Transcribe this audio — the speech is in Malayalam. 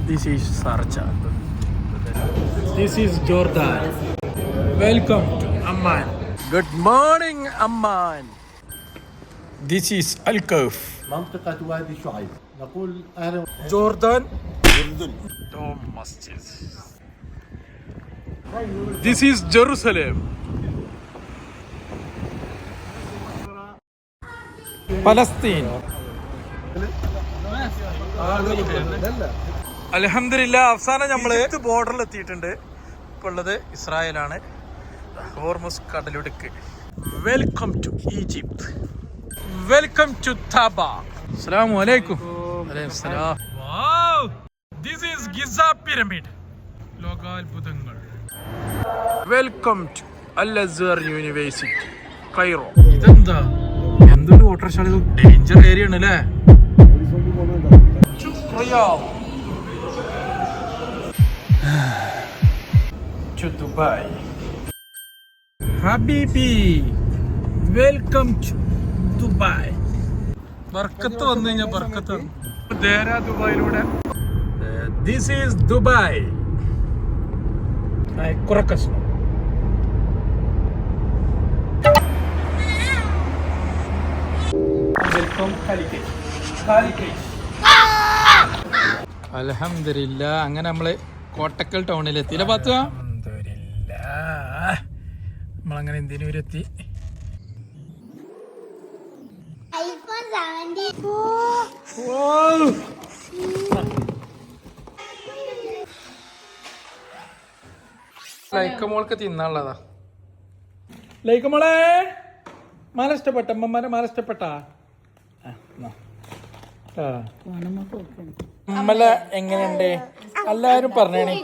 This is Sharjah. This is Jordan. Welcome to Amman. Good morning, Amman. This is Al-Kuf. منطقة وادي شعيب نقول أهلا Jordan. Oh, masjid. This is Jerusalem. Palestine. അൽഹംദുലില്ലാ അവസാനം നമ്മള് ബോർഡറിൽ എത്തിയിട്ടുണ്ട്. ഇപ്പോൾ ഉള്ളത് ഇസ്രായേലാണ്. ഹോർമുസ് കടലിടുക്ക്. Welcome to Egypt. Welcome to Taba. അസ്സലാമു അലൈക്കും. വലൈക്കും. Wow, this is Giza pyramid. ലോകാത്ഭുതങ്ങൾ. Welcome to Al Azhar university Cairo. ഇതെന്താ, എന്തൊരു ഓട്ടോറിക്ഷ, ഡേഞ്ചർ ഏരിയ ആണ് അല്ലേ? To Dubai. Habibi, welcome to Dubai. ബർക്കത്ത് വന്നു കഴിഞ്ഞാൽ ബർക്കത്ത് ദേരാ ദുബായിലൂടെ. This is Dubai. കുറക്കഷ്ണം. വെൽക്കം ഖാലിക്കറ്റ്. അൽഹംദുലില്ലാ അങ്ങനെ നമ്മള് കോട്ടക്കൽ ടൗണിലെത്തിയില്ല പാത്തു. നമ്മളങ്ങനെ എന്തിനൂരെത്തി. ലൈക്കമോൾക്ക് തിന്നാനുള്ളതാ. ലൈക്കമോളെ മാല ഇഷ്ടപ്പെട്ട അമ്മമാരെ മാല ഇഷ്ടപ്പെട്ടാ? നമ്മളെ എങ്ങനെയുണ്ട് എല്ലാരും പറഞ്ഞേ.